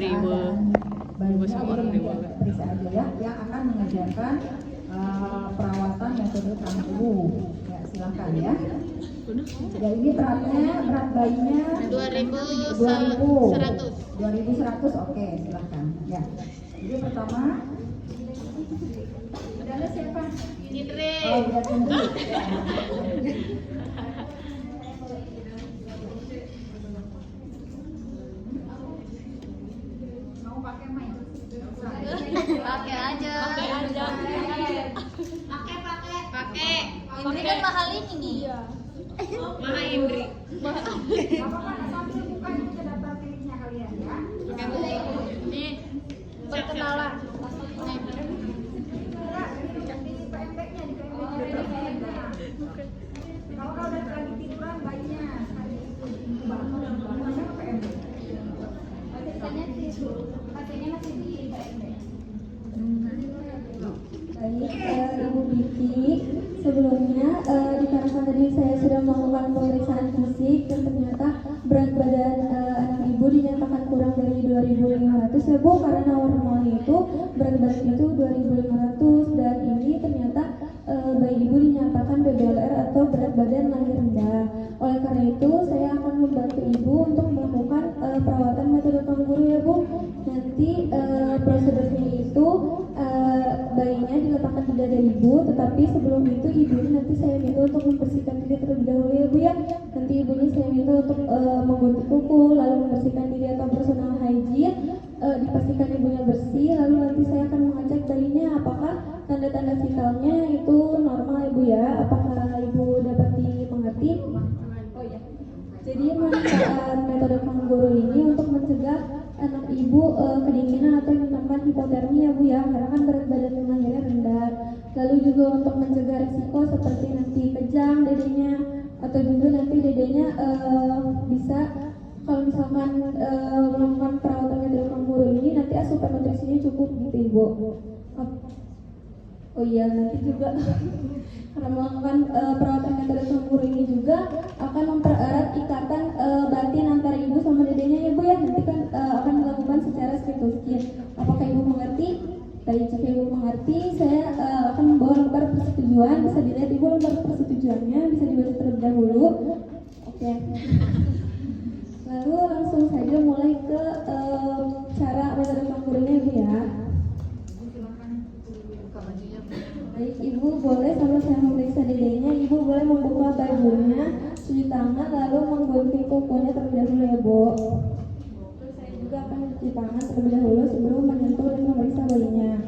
Periksa aja ya, yang akan mengajarkan perawatan metode Kanguru. Ya, silakan ya. Ya, ini berat bayinya 2100. Oke, silakan. Ya. Jadi pertama, ada siapa? Indri. Oh, udah tunggu. Pakai aja. Pakai. Ini kan mahal ini nih. Iya. Mahal Indri. Apa-apa, sambil buka itu ke daftar kliniknya kalian ya. Nih. Perkenalan. Di PMB-nya, Kalau udah lagi tiduran bayinya, bangunnya ke PMB. Katanya masih di PMB. Baik, Ibu Vicky, sebelumnya dikarenakan tadi saya sudah melakukan pemeriksaan fisik dan ternyata berat badan anak ibu dinyatakan kurang dari 2.500 ya Bu, karena normalnya itu berat badan itu 2.500 dan ini ternyata bayi ibu dinyatakan BBLR atau berat badan lahir rendah. Oleh karena itu saya akan membantu ibu untuk melakukan perawatan metode Kanguru ya Bu. Nanti prosedurnya itu bayinya diletakkan di dada ibu, tetapi sebelum itu ibunya nanti saya minta untuk membersihkan diri terlebih dahulu ya Bu ya. Nanti ibunya saya minta untuk menggunting kuku, lalu membersihkan diri atau personal hygiene, dipastikan ibunya bersih, lalu nanti saya akan mengecek bayinya apakah tanda-tanda vitalnya itu normal Ibu ya. Apakah Ibu dapat dimengerti? Oh ya. Jadi manfaat metode Kanguru ini untuk mencegah anak ibu kedinginan atau yang dinamakan hipotermia Bu ya, karena kan berat badan lahirnya rendah. Lalu juga untuk mencegah risiko seperti nanti kejang dedenya, atau juga nanti dedenya bisa kalau misalkan melakukan perawatan metode Kanguru ini nanti asupan nutrisinya cukup gitu Ibu. Oh iya, nanti juga karena melakukan perawatan metode Kanguru ini juga akan mempererat ikatan batin antara ibu sama dedenya ya Bu ya. Nanti kan akan dilakukan secara skin to skin. Apakah ibu mengerti? Baik, jika ibu mengerti, saya akan membawa lembar persetujuan. Bisa dilihat ibu lembar persetujuannya, bisa dibaca terlebih dahulu. Oke. Lalu langsung saja mulai ke cara metode Kangurunya Ibu ya. Baik, ibu boleh sambil saya memeriksa dedenya, ibu boleh membuka bajunya, cuci tangan, lalu menggunting kukunya terlebih dahulu ya Bu. Terus saya juga akan mencuci tangan terlebih dahulu sebelum menyentuh dan memeriksa bayinya.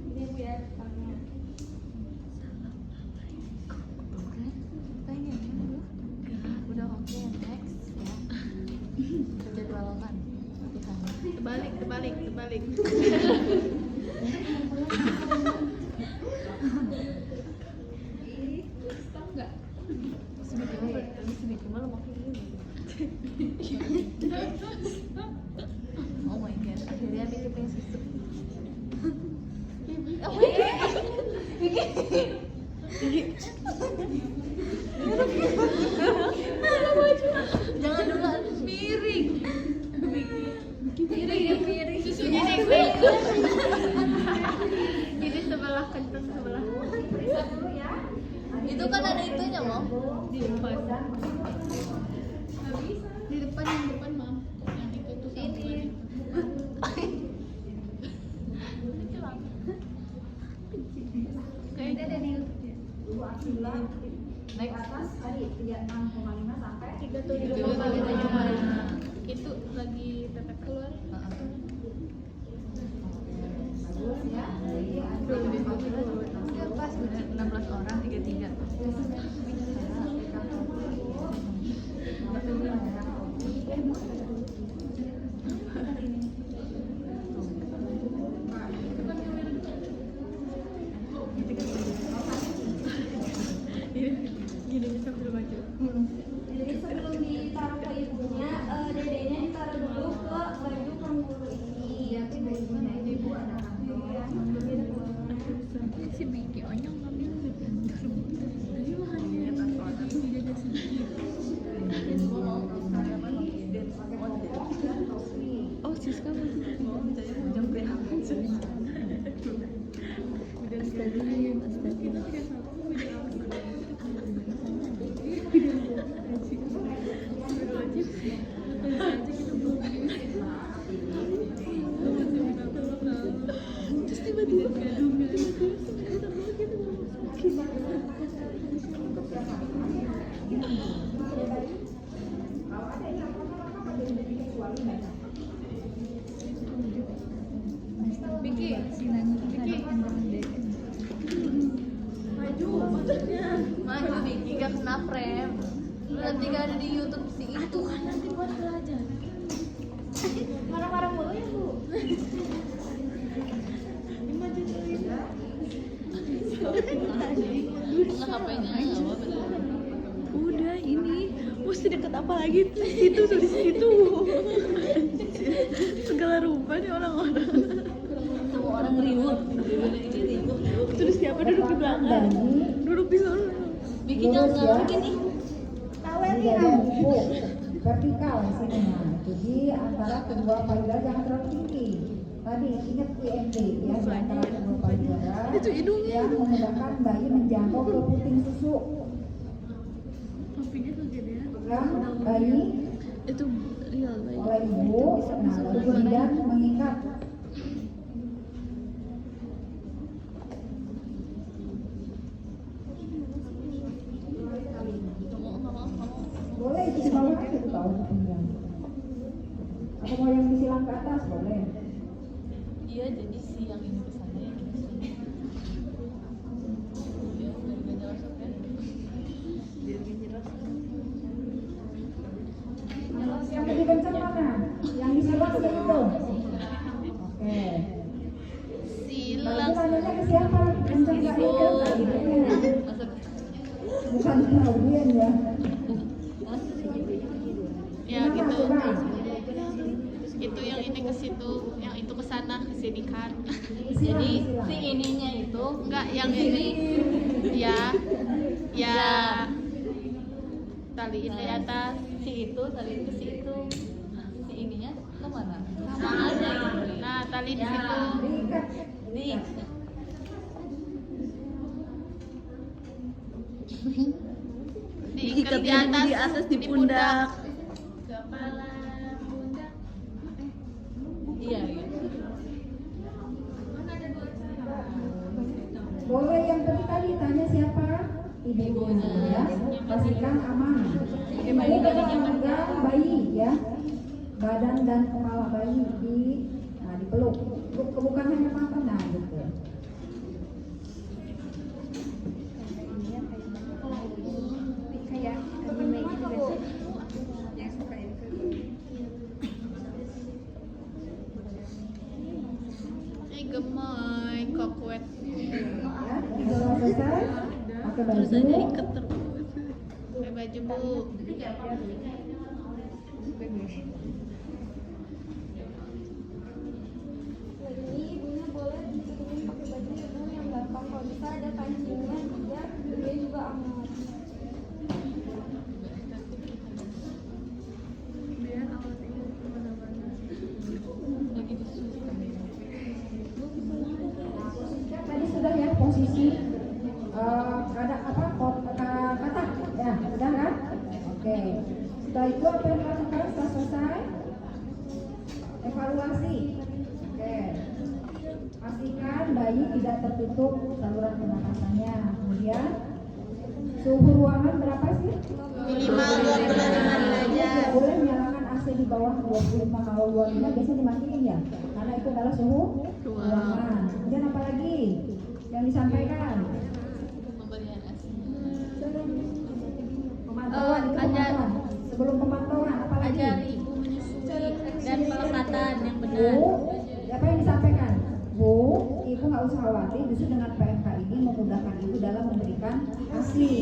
Ini Bu ya tangannya. Udah oke, next ya. Jadwalkan. Terbalik. Stop nggak? Sedikit malah makin ini. Oh my god, akhirnya bikin pengen susu. Oh my god. Jangan dulu miring. Susunya naik. Jadi sebelah kenceng sebelah. Periksa dulu ya. Itu kan ada itunya Mom. Di depan. Di depan yang depan Mom. Yang itu tuh ini. Kayaknya ada di dulu Akila naik atas tadi 36,5 sampai 37,5. Itu lagi PPP keluar. bagus ya. Ya pas udah 16 orang 33. Jadi sebelum ditaruh ke ibunya, dedenya ditaruh dulu ke baju Kanguru ini. Iya, tapi bayinya ini Bu ada kantong. Si Miki onyong ngambil. Biki, maju Biki gak kena frame. Lu nanti gak ada di YouTube sih itu kan nanti buat belajar. Marah-marah mulu ya, Bu. Nggak HP-nya nggak apa bener. Udah ini mesti deket apa lagi tuh situ tuh di situ. Segala rupa nih orang-orang. Semua orang ribut. Ini ribut. Terus siapa duduk di belakang? Duduk di sana. Bikin jangan bikin nih. Menjaga buku vertikal di sini. Nah, jadi antara kedua payudara jangan terlalu tinggi. Tadi ingat IMD ya, di antara kedua payudara Itu hidungnya. yang memudahkan bayi menjangkau ke puting susu. Topinya kegedean. Pegang bayi Itu real baik. oleh ibu, nah lalu kemudian mengikat. Boleh itu di bawah aja tuh tahu pinggang. Aku mau yang disilang ke atas boleh. Iya jadi si yang ini kesana yang ini kesana. Ya dari gak jelas kan. Yang lebih kencang mana? Yang disilang ke itu. Oke. Silang. Nanti tanyanya ke siapa? Kencang nggak itu? Masuk. Bukan ke audiens ya. Ya gitu. Itu yang ini ke situ, yang itu ke sana, ke sini kan. Jadi si ininya itu enggak yang ini. Ya. Taliin di atas si itu, taliin ke situ. Si ininya ke mana? Sama aja. Nah, tali di situ. Diikat. Di diikat Diikat di atas di pundak. Kepala pundak. Iya, iya. Boleh yang tadi tanya siapa? Ibunya ya. Pastikan aman. Ibu memegang bayi ya. Badan dan kepala bayi dipeluk. Bukan hanya papa, nah gitu. Kayak anime gitu guys. Yang suka itu. Gemoy, kok kuat. Ya, kalau selesai pakai baju. Ikat terus. Pakai baju bu. Ini ibunya boleh dikirim pakai baju ibu yang gampang, kalau bisa ada kancingnya biar dia juga aman. Lagi disusun. Tadi sudah ya posisi ada apa kata ya sudah kan? Oke. Setelah itu apa yang dilakukan setelah selesai? Evaluasi. Oke. Pastikan bayi tidak tertutup saluran pernapasannya. Kemudian suhu ruangan berapa sih? Minimal 25 derajat. Tidak boleh menyalakan AC di bawah 25 kalau 25 biasanya dimatiin ya, karena itu adalah suhu ruangan. Kemudian apa lagi yang disampaikan? Pemberian asi. Pemantauan itu pemantauan. Sebelum pemantauan apa lagi? Ajari ibu menyusui dan pelekatan yang benar. Bu, apa yang disampaikan? Bu, ibu nggak usah khawatir, justru dengan PMK ini memudahkan ibu dalam memberikan ASI.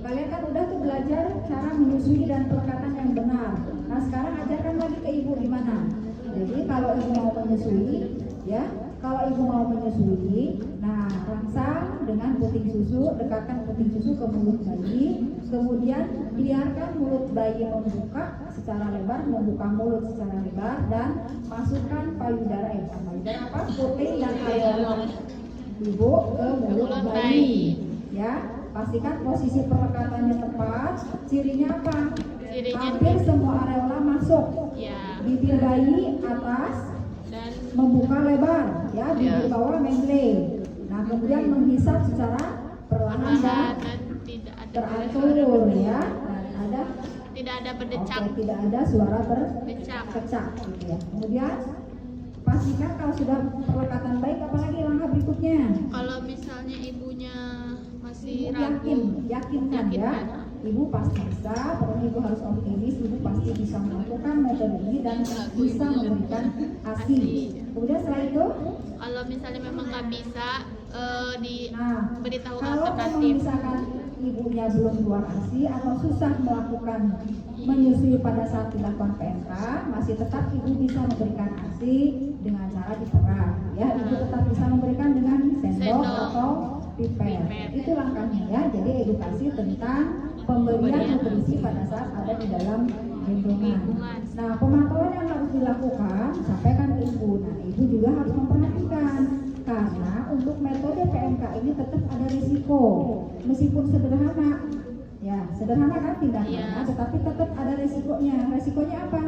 Kalian kan udah tuh belajar cara menyusui dan pelekatan yang benar. Nah sekarang ajarkan lagi ke ibu gimana. Jadi kalau ibu mau menyusui, ya, kalau ibu mau menyusui, nah rangsang dengan puting susu, dekatkan puting susu ke mulut bayi, kemudian biarkan mulut bayi membuka secara lebar, membuka mulut secara lebar, dan masukkan payudara apa? Puting dan payudara ibu ke mulut bayi. Ya, pastikan posisi perlekatannya tepat. Cirinya apa? Cirinya Hampir semua areola masuk. ya Bibir bayi atas dan membuka lebar, ya, bibir Ya. bawah membrane. Nah, kemudian menghisap secara perlahan dan perlahan dan tidak ada teratur, ya. Nah, ada Tidak ada Oke, berdecak. tidak ada suara Decak. berkecak gitu ya. Kemudian pastikan kalau sudah perlekatan baik, apalagi langkah berikutnya. Kalau misalnya ibunya masih Ibu ragu, yakinkan ya. Ibu pasti bisa, pokoknya ibu harus optimis, ibu pasti bisa melakukan metode ini dan bisa memberikan ASI. Kemudian setelah itu, kalau misalnya memang nggak bisa, nah, diberitahu kalau memang alternatif. misalkan ibunya belum keluar ASI atau susah melakukan menyusui pada saat dilakukan PMK, masih tetap ibu bisa memberikan ASI dengan cara diperas. Ya, ibu tetap bisa memberikan dengan sendok atau pipet. Itu langkahnya ya. Jadi edukasi tentang pemberian nutrisi pada saat ada di dalam gendongan. Nah, pemantauan yang harus dilakukan sampaikan ke ibu. Nah, ibu juga harus memperhatikan karena untuk metode PMK ini tetap ada risiko. Meskipun sederhana, ya sederhana kan tindakannya, tetapi tetap ada risikonya. Risikonya apa?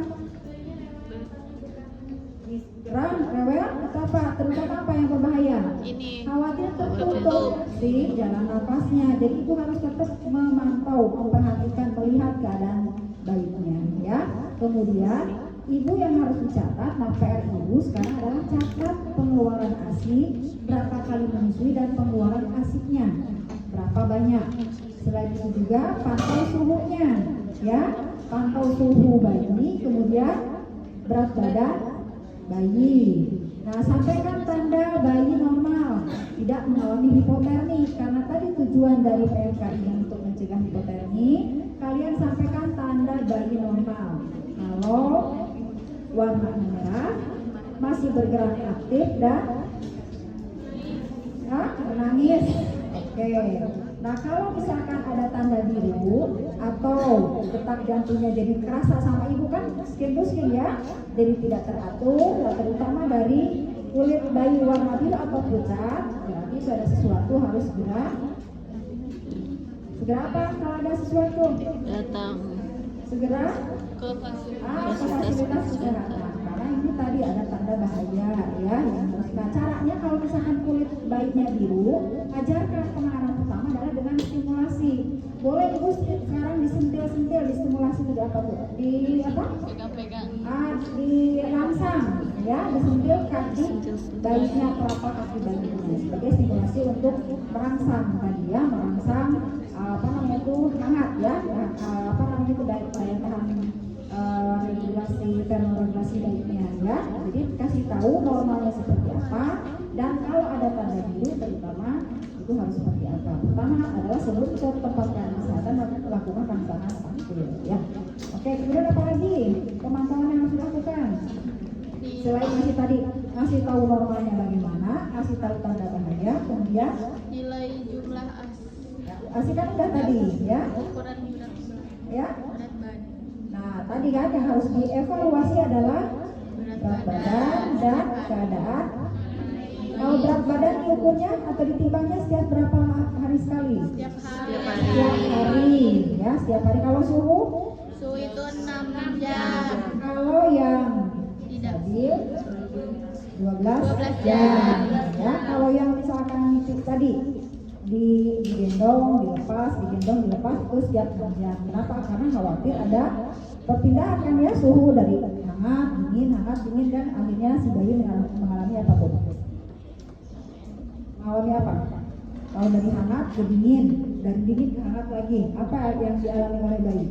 Gerang, rewel, atau apa? Terutama apa yang berbahaya? Ini Khawatir tertutup di jalan nafasnya. Jadi ibu harus tetap memantau, memperhatikan, melihat keadaan bayinya, ya. Kemudian ibu yang harus dicatat, nah PR ibu sekarang adalah catat pengeluaran ASI, berapa kali menyusui dan pengeluaran ASI-nya, berapa banyak. Selain itu juga pantau suhunya, ya. Pantau suhu bayi, kemudian berat badan bayi. Nah, sampaikan tanda bayi normal, tidak mengalami hipotermi, karena tadi tujuan dari PMK ini untuk mencegah hipotermi. Kalian sampaikan tanda bayi normal. Kalau warna merah, masih bergerak aktif dan menangis. Oke. Nah, kalau misalkan ada tanda biru atau detak jantungnya jadi kerasa sama ibu kan skin to skin ya, jadi tidak teratur, terutama dari kulit bayi warna biru atau pucat, berarti ada sesuatu harus segera apa kalau ada sesuatu Datang segera ke fasilitas kesehatan, karena ini tadi ada tanda bahaya ya yang harus. Nah, caranya kalau misalkan kulit bayinya biru, ajarkan penanganan pertama adalah dengan stimulasi. Boleh ibu sekarang disentil-sentil, distimulasi di apa tuh? Di apa? pegang-pegang. Dirangsang ya, disentil kaki bayinya, telapak kaki bayinya sebagai stimulasi untuk merangsang tadi ya, merangsang apa namanya itu hangat ya, apa namanya itu daya tahan regulasi termoregulasi bayinya ya. Jadi kasih tahu normalnya seperti apa dan kalau ada tanda biru terutama itu harus seperti apa. Pertama adalah sebelum ke tempat kesehatan lakukan pemeriksaan sampel ya. Oke, kemudian apa lagi pemantauan yang harus dilakukan? Selain ngasih tahu normalnya bagaimana, ngasih tahu tanda bahaya, kemudian Nilai jumlah ASI kan udah tadi ya, ukuran berat ya. badan. Nah, tadi kan yang harus dievaluasi adalah berat badan dan keadaan. Kalau berat badan diukurnya atau ditimbangnya setiap berapa hari sekali? Setiap hari. Setiap hari, ya setiap hari. Kalau suhu? Suhu itu 6 jam. Kalau yang Tidak. stabil 12 jam. Ya, kalau yang misalkan tadi digendong, dilepas, digendong, dilepas itu setiap 6 jam. Kenapa? Karena khawatir ada perpindahan kan ya, suhu dari hangat, dingin, dan akhirnya si bayi mengalami apa Bu? Mengalami apa? Kalau dari hangat ke dingin, dari dingin ke hangat lagi, apa yang dialami oleh bayi?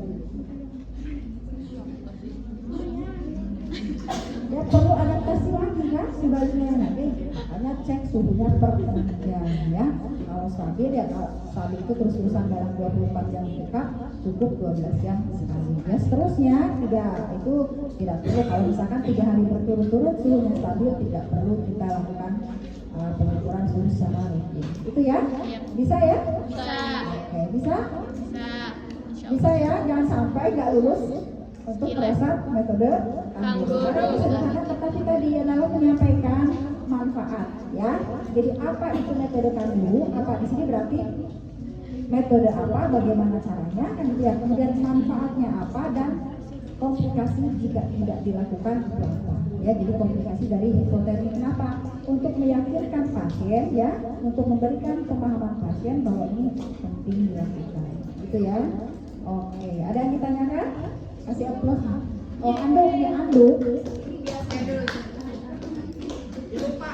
Ya perlu adaptasi lagi kan si bayinya nanti, makanya cek suhunya per jam ya. Kalau stabil ya, kalau stabil itu terus-terusan dalam 24 jam dekat cukup 12 jam sekali. Ya seterusnya itu tidak perlu. Kalau misalkan 3 hari berturut-turut suhunya stabil, tidak perlu kita lakukan pengukuran suhu secara rutin. Itu ya? Bisa ya? Bisa. Oke, bisa? Bisa. Bisa ya, jangan sampai nggak lulus untuk proses metode kangguru. Karena itu sederhana, tetapi tadi yang lalu menyampaikan manfaat ya. Jadi apa itu metode kangguru? Apa di sini berarti metode apa, bagaimana caranya, kan ya. Kemudian manfaatnya apa dan komplikasi jika tidak dilakukan itu apa. Ya, jadi komplikasi dari hipotermi kenapa? Untuk meyakinkan pasien ya, untuk memberikan pemahaman pasien bahwa ini penting dilakukan. Gitu ya. Oke, ada yang ditanyakan? Kasih aplaus. Oh, anduk ya anduk. Ini biasa dulu. Lupa.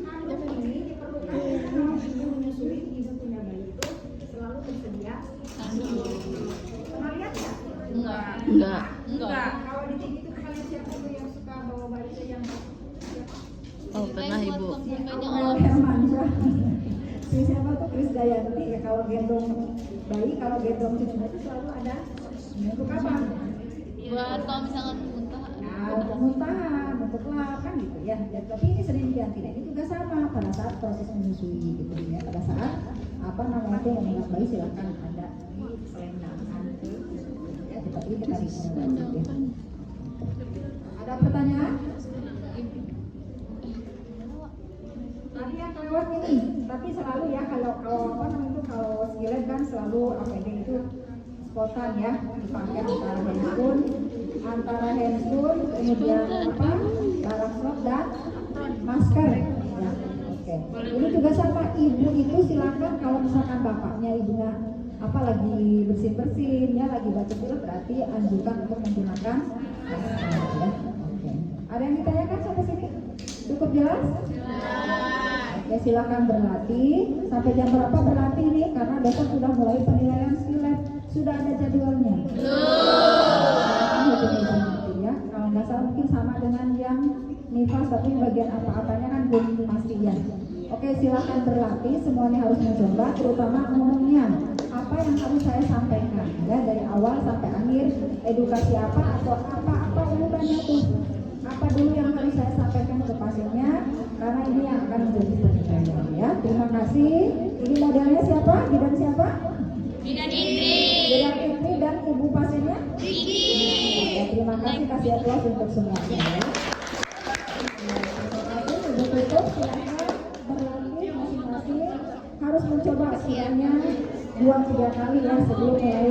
Anduk ini diperlukan kalau ibu menyusui, ibu punya bayi itu selalu tersedia. Pernah lihat nggak? Enggak. Kalau di TV itu kalian siapa tuh yang suka bawa bayi itu yang Oh, pernah Ibu. Noel Hermansyah. Si siapa tuh Krisdayanti ya, kalau gendong bayi, kalau gendong cucu itu selalu ada. Untuk apa? Buat kalau misalkan muntah. Nah, untuk muntahan, untuk lap kan gitu ya. Dan, tapi ini sering diganti. Nah, ini juga sama pada saat proses menyusui gitu ya. Pada saat apa namanya itu mengingat bayi silakan ada di selendangkan ya. Seperti kita rekomendasikan. Ada pertanyaan? Tadi yang kelewat ini, tapi selalu ya kalau apa namanya itu kalau skillet kan selalu APD itu spontan ya, dipakai antara handphone, kemudian apa, barang slot dan masker. Ya, oke. Ini juga sama, ibu itu silakan kalau misalkan bapaknya ibunya apa lagi bersin ya, lagi baca film berarti anjurkan untuk menggunakan masker ya. Oke. Ada yang ditanyakan sampai sini? Cukup jelas? Ya silakan berlatih. Sampai jam berapa berlatih nih? Karena besok sudah mulai penilaian skillet. Sudah ada jadwalnya. Ya. Kalau nggak salah mungkin sama dengan yang nifas, tapi bagian apa-apanya kan belum pasti ya. Oke, silakan berlatih. Semuanya harus mencoba, terutama umumnya. Apa yang harus saya sampaikan ya dari awal sampai akhir. Edukasi apa atau apa urutannya tuh? Apa dulu yang harus saya sampaikan ke pasiennya, karena ini yang akan menjadi penilaian ya. Terima kasih. Ini modelnya siapa? Bidan siapa? Bidan Indri. Bidan Indri dan ibu pasiennya? Riki. Oke, terima kasih, kasih aplaus untuk semuanya ya. Terima kasih. Sudah tutup, silakan berlatih masing-masing. Harus mencoba setidaknya 2-3 kali ya sebelum mulai.